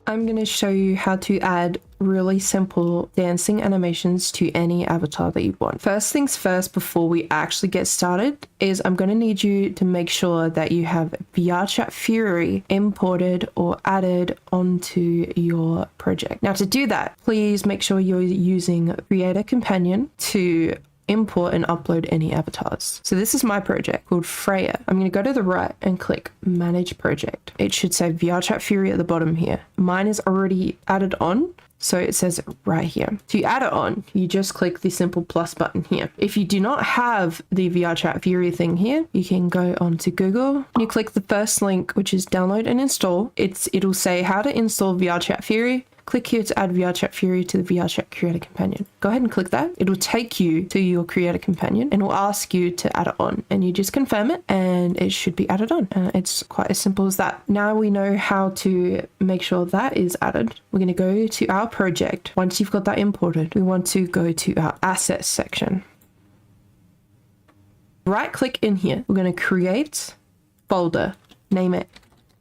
I'm going to show you how to add really simple dancing animations to any avatar that you want. First things first, before we actually get started, is I'm going to need you to make sure that you have VRChat Fury imported or added onto your project. Now to do that, please make sure you're using Creator Companion to import and upload any avatars. So this is my project called Freya. I'm going to go to the right and click Manage Project. It should say VRChat Fury at the bottom here. Mine is already added on, so it says right here. To add it on, you just click the simple plus button here. If you do not have the VRChat Fury thing here, you can go onto Google. You click the first link, which is download and install. It'll say how to install VRChat Fury. Click here to add VRChat Fury to the VRChat Creator Companion. Go ahead and click that. It will take you to your Creator Companion and will ask you to add it on, and you just confirm it and it should be added on. It's quite as simple as that. Now we know how to make sure that is added. We're going to go to our project. Once you've got that imported, we want to go to our assets section. Right click in here. We're going to create folder, name it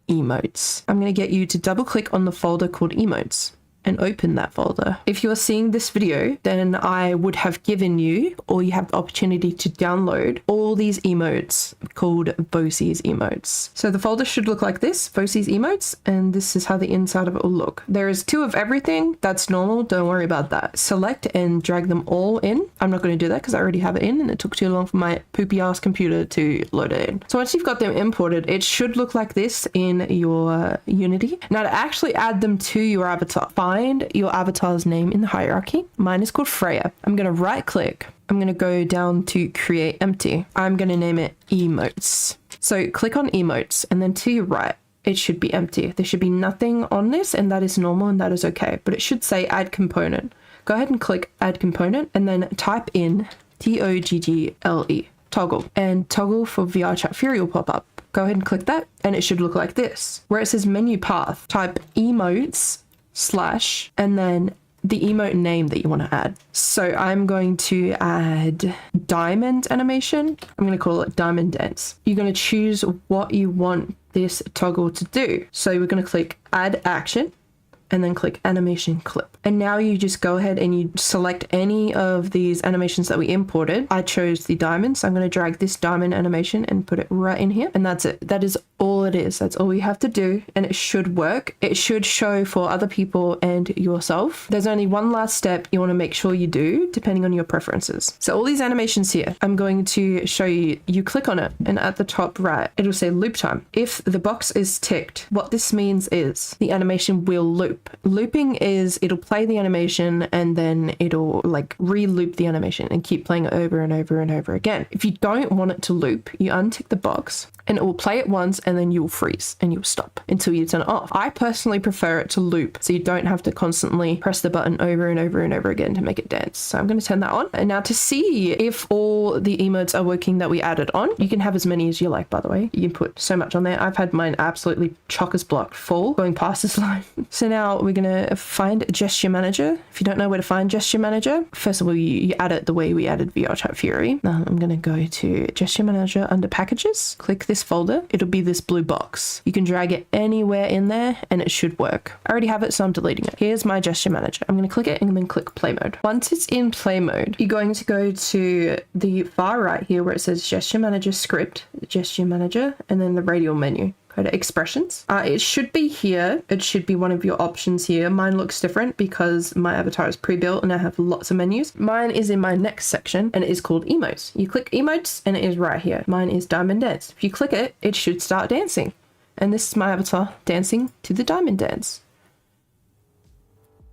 Emotes. I'm going to get you to double click on the folder called Emotes and open that folder. If you're seeing this video, then I would have given you, or you have the opportunity to download all these emotes called VOCI's emotes. So the folder should look like this, VOCI's emotes, and this is how the inside of it will look. There is 2 of everything. That's normal. Don't worry about that. Select and drag them all in. I'm not going to do that because I already have it in and it took too long for my poopy ass computer to load it in. So once you've got them imported, it should look like this in your Unity. Now to actually add them to your avatar, find your avatar's name in the hierarchy. Mine is called Freya. I'm going to right click. I'm going to go down to create empty. I'm going to name it Emotes. So click on Emotes and then to your right, it should be empty. There should be nothing on this, and that is normal and that is okay. But it should say add component. Go ahead and click add component and then type in TOGGLE, toggle, and toggle for VRChat Fury will pop up. Go ahead and click that and it should look like this. Where it says menu path, type emotes / and then the emote name that you want to add. So I'm going to add diamond animation. I'm going to call it diamond dance. You're going to choose what you want this toggle to do. So we're going to click add action and then click animation clip. And now you just go ahead and you select any of these animations that we imported. I chose the diamond, so I'm going to drag this diamond animation and put it right in here. And that's it. That is all it is. That's all you have to do, and it should work. It should show for other people and yourself. There's only one last step you want to make sure you do, depending on your preferences. So all these animations here, I'm going to show you. You click on it, and at the top right, it'll say loop time. If the box is ticked, what this means is the animation will loop. Looping is it'll play the animation and then it'll like re-loop the animation and keep playing it over and over and over again. If you don't want it to loop, you untick the box and it will play it once and then you'll freeze and you'll stop until you turn it off. I personally prefer it to loop so you don't have to constantly press the button over and over and over again to make it dance. So I'm going to turn that on. And now to see if all the emotes are working that we added on, you can have as many as you like, by the way. You can put so much on there. I've had mine absolutely chock-a-block full going past this line. So now we're going to find Gesture Manager. If you don't know where to find Gesture Manager, first of all, you add it the way we added VRChat Fury. Now I'm going to go to Gesture Manager under Packages, click this folder. It'll be this blue box. You can drag it anywhere in there and it should work. I already have it, so I'm deleting it. Here's my Gesture Manager. I'm going to click it and then click play mode. Once it's in play mode, you're going to go to the far right here where it says Gesture Manager script, Gesture Manager, and then the radial menu. Go to expressions. It should be here. It should be one of your options here. Mine looks different because my avatar is pre-built and I have lots of menus. Mine is in my next section and it is called emotes. You click emotes and it is right here. Mine is diamond dance. If you click it, it should start dancing. And this is my avatar dancing to the diamond dance.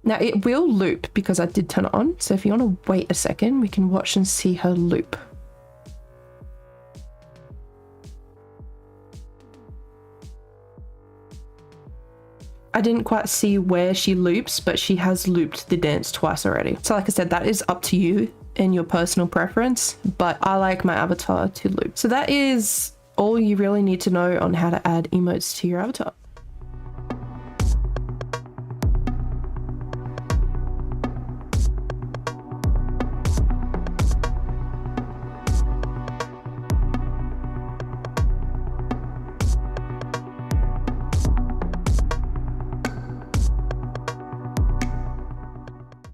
Now it will loop because I did turn it on. So if you want to wait a second, we can watch and see her loop. I didn't quite see where she loops, but she has looped the dance twice already. So like I said, that is up to you and your personal preference, but I like my avatar to loop. So that is all you really need to know on how to add emotes to your avatar.